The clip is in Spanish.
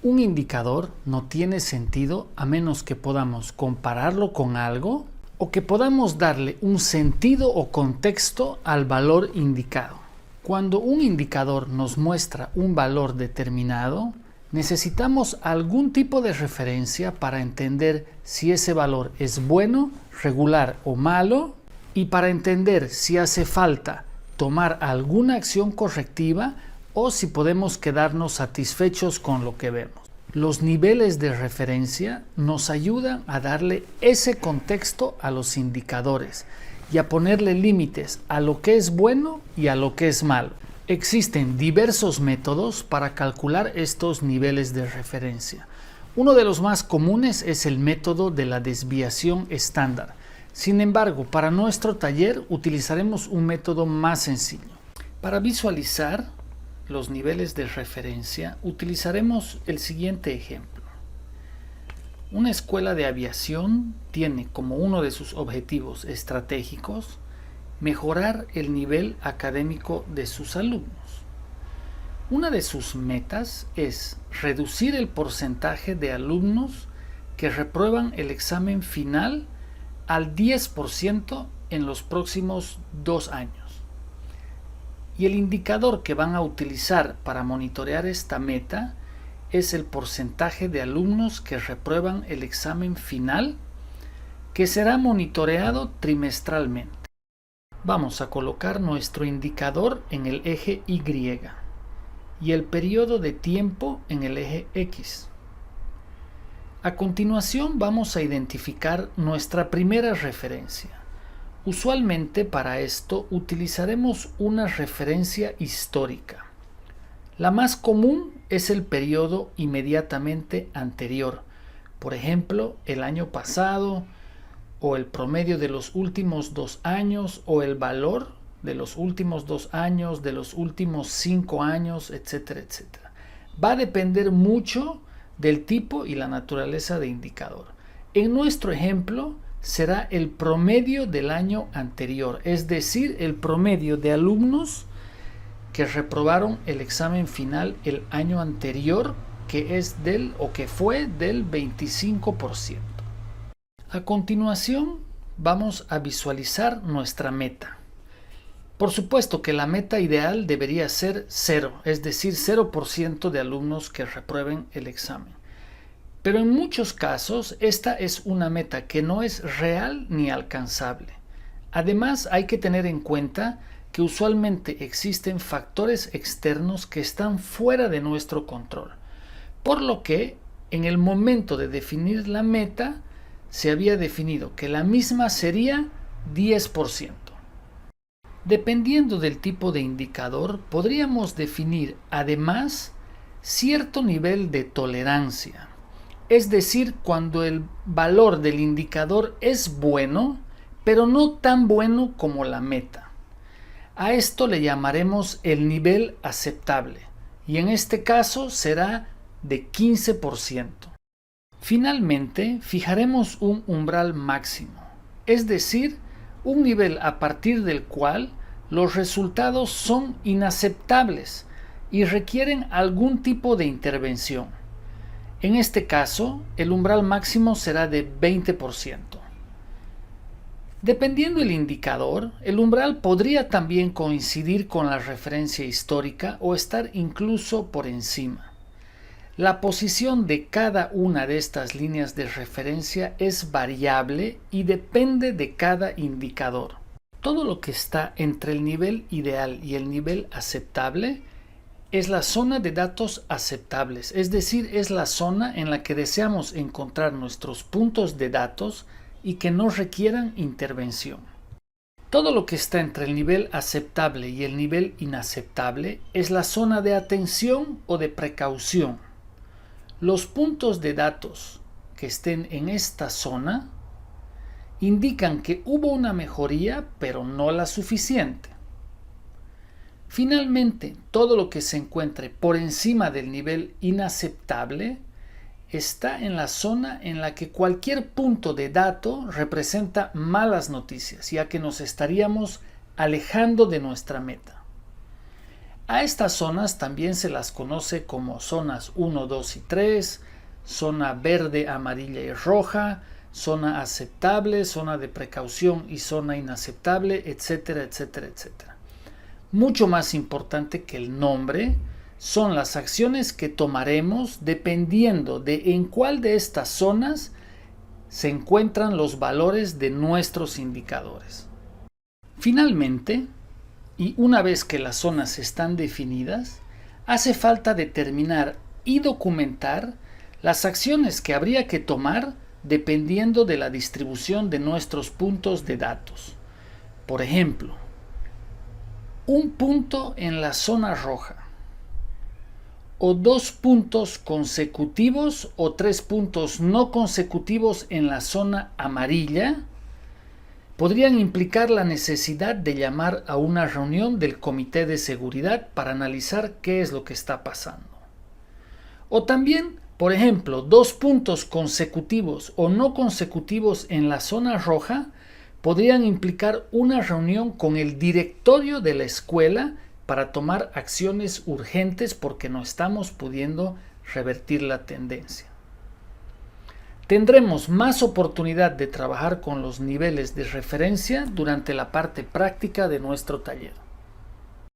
Un indicador no tiene sentido a menos que podamos compararlo con algo o que podamos darle un sentido o contexto al valor indicado. Cuando un indicador nos muestra un valor determinado, necesitamos algún tipo de referencia para entender si ese valor es bueno, regular o malo, y para entender si hace falta tomar alguna acción correctiva o si podemos quedarnos satisfechos con lo que vemos. Los niveles de referencia nos ayudan a darle ese contexto a los indicadores y a ponerle límites a lo que es bueno y a lo que es malo. Existen diversos métodos para calcular estos niveles de referencia. Uno de los más comunes es el método de la desviación estándar. Sin embargo, para nuestro taller utilizaremos un método más sencillo. Para visualizar los niveles de referencia utilizaremos el siguiente ejemplo. Una escuela de aviación tiene como uno de sus objetivos estratégicos mejorar el nivel académico de sus alumnos. Una de sus metas es reducir el porcentaje de alumnos que reprueban el examen final al 10% en los próximos 2 años. Y el indicador que van a utilizar para monitorear esta meta es el porcentaje de alumnos que reprueban el examen final, que será monitoreado trimestralmente. Vamos a colocar nuestro indicador en el eje Y y el periodo de tiempo en el eje X. A continuación vamos a identificar nuestra primera referencia. Usualmente para esto utilizaremos una referencia histórica. La más común es el periodo inmediatamente anterior, por ejemplo, el año pasado, o el promedio de los últimos 2 años, o el valor de los últimos 2 años, de los últimos 5 años, etcétera, etcétera. Va a depender mucho del tipo y la naturaleza de indicador. En nuestro ejemplo será el promedio del año anterior, es decir, el promedio de alumnos que reprobaron el examen final el año anterior, que es que fue del 25%. A continuación vamos a visualizar nuestra meta. Por supuesto que la meta ideal debería ser 0, es decir, 0% de alumnos que reprueben el examen. Pero en muchos casos esta es una meta que no es real ni alcanzable. Además, hay que tener en cuenta que usualmente existen factores externos que están fuera de nuestro control, por lo que en el momento de definir la meta se había definido que la misma sería 10%. Dependiendo del tipo de indicador, podríamos definir además cierto nivel de tolerancia. Es decir, cuando el valor del indicador es bueno, pero no tan bueno como la meta. A esto le llamaremos el nivel aceptable, y en este caso será de 15%. Finalmente, fijaremos un umbral máximo, es decir, un nivel a partir del cual los resultados son inaceptables y requieren algún tipo de intervención. En este caso, el umbral máximo será de 20%. Dependiendo del indicador, el umbral podría también coincidir con la referencia histórica o estar incluso por encima. La posición de cada una de estas líneas de referencia es variable y depende de cada indicador. Todo lo que está entre el nivel ideal y el nivel aceptable es la zona de datos aceptables, es decir, es la zona en la que deseamos encontrar nuestros puntos de datos y que no requieran intervención. Todo lo que está entre el nivel aceptable y el nivel inaceptable es la zona de atención o de precaución. Los puntos de datos que estén en esta zona indican que hubo una mejoría, pero no la suficiente. Finalmente, todo lo que se encuentre por encima del nivel inaceptable está en la zona en la que cualquier punto de dato representa malas noticias, ya que nos estaríamos alejando de nuestra meta. A estas zonas también se las conoce como zonas 1, 2 y 3, zona verde, amarilla y roja, zona aceptable, zona de precaución y zona inaceptable, etcétera, etcétera, etcétera. Mucho más importante que el nombre son las acciones que tomaremos dependiendo de en cuál de estas zonas se encuentran los valores de nuestros indicadores. Finalmente, y una vez que las zonas están definidas, hace falta determinar y documentar las acciones que habría que tomar dependiendo de la distribución de nuestros puntos de datos. Por ejemplo, un punto en la zona roja, o 2 puntos consecutivos o 3 puntos no consecutivos en la zona amarilla, podrían implicar la necesidad de llamar a una reunión del Comité de Seguridad para analizar qué es lo que está pasando. O también, por ejemplo, 2 puntos consecutivos o no consecutivos en la zona roja podrían implicar una reunión con el directorio de la escuela para tomar acciones urgentes porque no estamos pudiendo revertir la tendencia. Tendremos más oportunidad de trabajar con los niveles de referencia durante la parte práctica de nuestro taller.